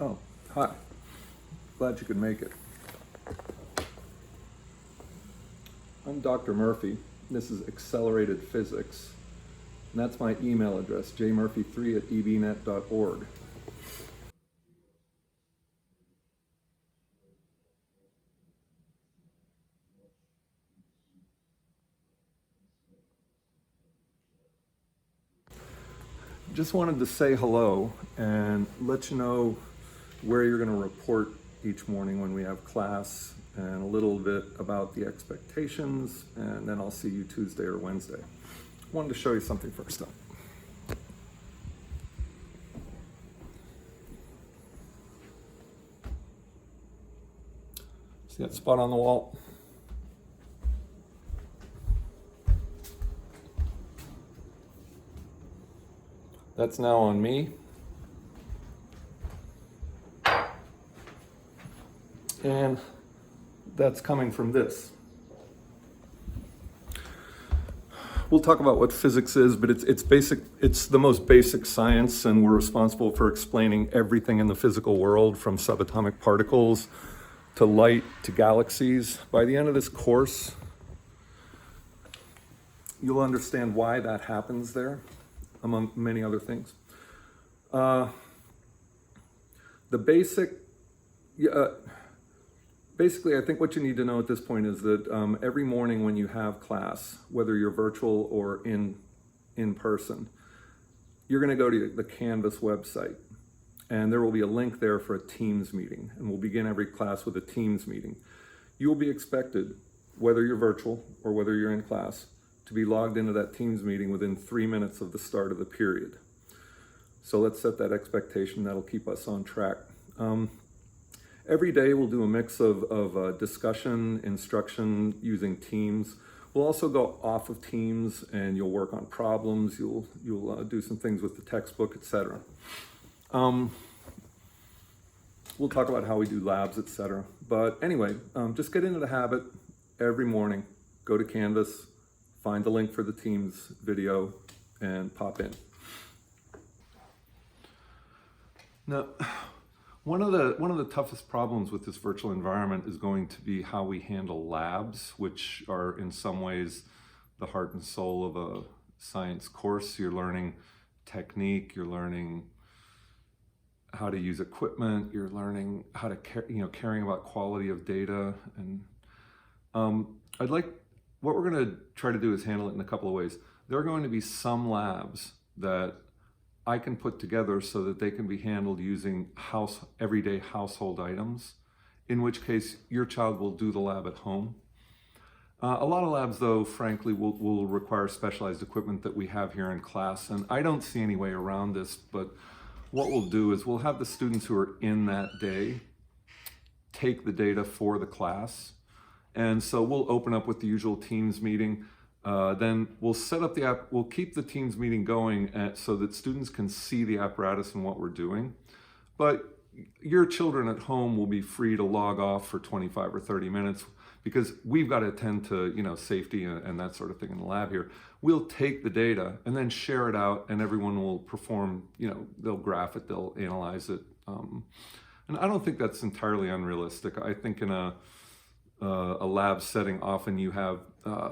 Oh, hi. Glad you could make it. I'm Dr. Murphy. This is Accelerated Physics. And that's my email address, jmurphy3@ebnet.org. Just wanted to say hello and let you know where you're going to report each morning when we have class, and a little bit about the expectations, and then I'll see you Tuesday or Wednesday. Wanted to show you something first up. See that spot on the wall? That's now on me. And that's coming from this. We'll talk about what physics is, but it's basic. It's the most basic science, and we're responsible for explaining everything in the physical world, from subatomic particles to light to galaxies. By the end of this course, you'll understand why that happens there, among many other things. Basically, I think what you need to know at this point is that every morning when you have class, whether you're virtual or in person, you're going to go to the Canvas website, and there will be a link there for a Teams meeting, and we'll begin every class with a Teams meeting. You will be expected, whether you're virtual or whether you're in class, to be logged into that Teams meeting within 3 minutes of the start of the period. So let's set that expectation. That'll keep us on track. Every day we'll do a mix of discussion, instruction using Teams. We'll also go off of Teams, and you'll work on problems. You'll do some things with the textbook, etc. We'll talk about how we do labs, etc. But anyway, just get into the habit every morning. Go to Canvas, find the link for the Teams video, and pop in. Now, one of the toughest problems with this virtual environment is going to be how we handle labs, which are in some ways the heart and soul of a science course. You're learning technique, you're learning how to use equipment, you're learning how to caring about quality of data. And what we're going to try to do is handle it in a couple of ways. There are going to be some labs that I can put together so that they can be handled using everyday household items, in which case your child will do the lab at home. A lot of labs, though, frankly, will require specialized equipment that we have here in class, and I don't see any way around this, but what we'll do is we'll have the students who are in that day take the data for the class, and so we'll open up with the usual Teams meeting. Then we'll set up the app, we'll keep the Teams meeting going so that students can see the apparatus and what we're doing. But your children at home will be free to log off for 25 or 30 minutes because we've got to attend to safety and that sort of thing in the lab here. We'll take the data and then share it out, and everyone will perform, they'll graph it, they'll analyze it. And I don't think that's entirely unrealistic. I think in a lab setting, often you have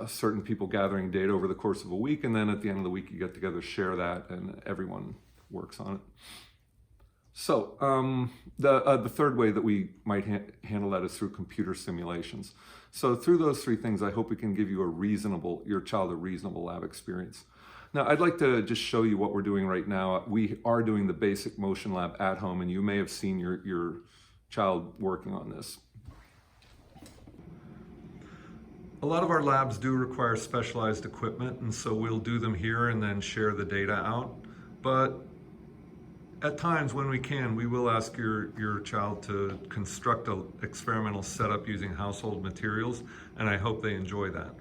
certain people gathering data over the course of a week, and then at the end of the week you get together, share that, and everyone works on it. So the third way that we might handle that is through computer simulations. So through those three things, I hope we can give you your child a reasonable lab experience. Now, I'd like to just show you what we're doing right now. We are doing the basic motion lab at home, and you may have seen your child working on this. A lot of our labs do require specialized equipment, and so we'll do them here and then share the data out. But at times when we can, we will ask your child to construct an experimental setup using household materials, and I hope they enjoy that.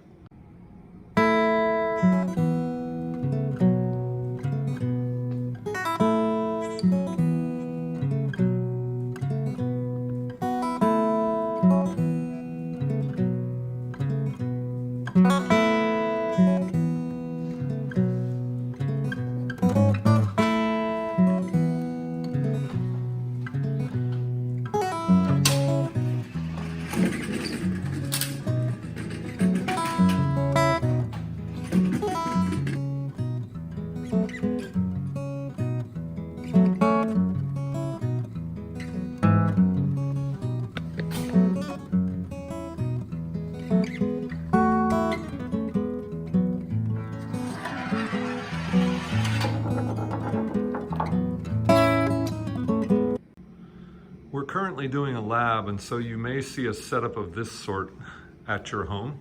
currently doing a lab, and so you may see a setup of this sort at your home.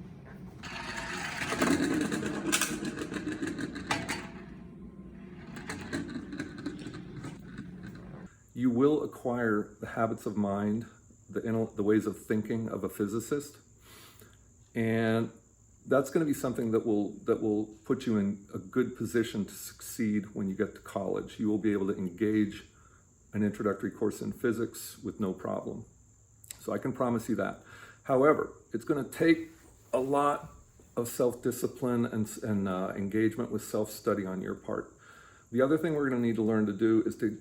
You will acquire the habits of mind, the ways of thinking of a physicist, and that's going to be something that will put you in a good position to succeed when you get to college. You will be able to engage an introductory course in physics with no problem. So I can promise you that. However, it's going to take a lot of self-discipline and engagement with self-study on your part. The other thing we're going to need to learn to do is to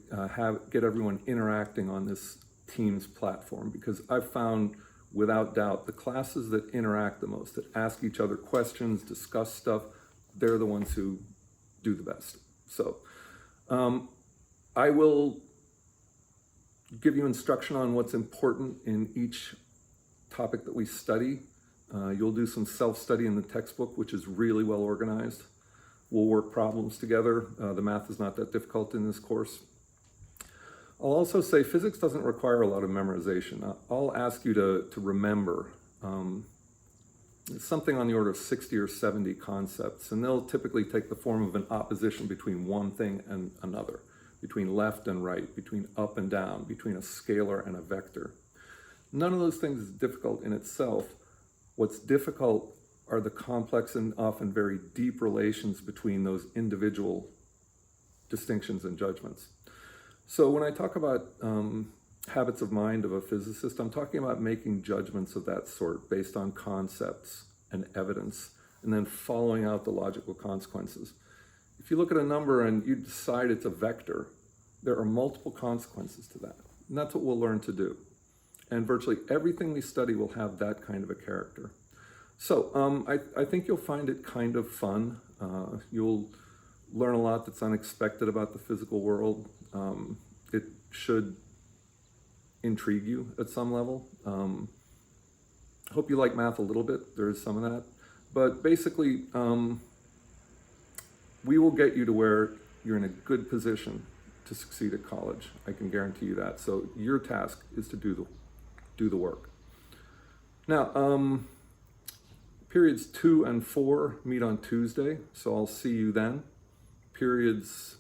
get everyone interacting on this Teams platform, because I've found, without doubt, the classes that interact the most, that ask each other questions, discuss stuff, they're the ones who do the best. So I will give you instruction on what's important in each topic that we study. You'll do some self-study in the textbook, which is really well organized. We'll work problems together. The math is not that difficult in this course. I'll also say physics doesn't require a lot of memorization. I'll ask you to remember something on the order of 60 or 70 concepts, and they'll typically take the form of an opposition between one thing and another, between left and right, between up and down, between a scalar and a vector. None of those things is difficult in itself. What's difficult are the complex and often very deep relations between those individual distinctions and judgments. So when I talk about habits of mind of a physicist, I'm talking about making judgments of that sort based on concepts and evidence, and then following out the logical consequences. If you look at a number and you decide it's a vector, there are multiple consequences to that. And that's what we'll learn to do. And virtually everything we study will have that kind of a character. So I think you'll find it kind of fun. You'll learn a lot that's unexpected about the physical world. It should intrigue you at some level. I hope you like math a little bit. There is some of that. But basically, we will get you to where you're in a good position to succeed at college. I can guarantee you that. So your task is to do the work. Now, periods 2 and 4 meet on Tuesday, so I'll see you then. Periods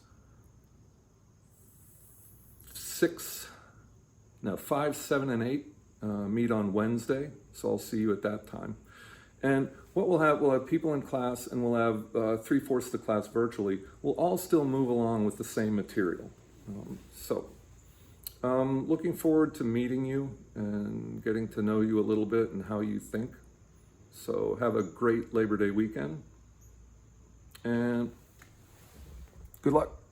5, 7, and 8 meet on Wednesday, so I'll see you at that time. And what we'll have people in class, and we'll have 3/4 of the class virtually. We'll all still move along with the same material. Looking forward to meeting you and getting to know you a little bit and how you think. So have a great Labor Day weekend, and good luck.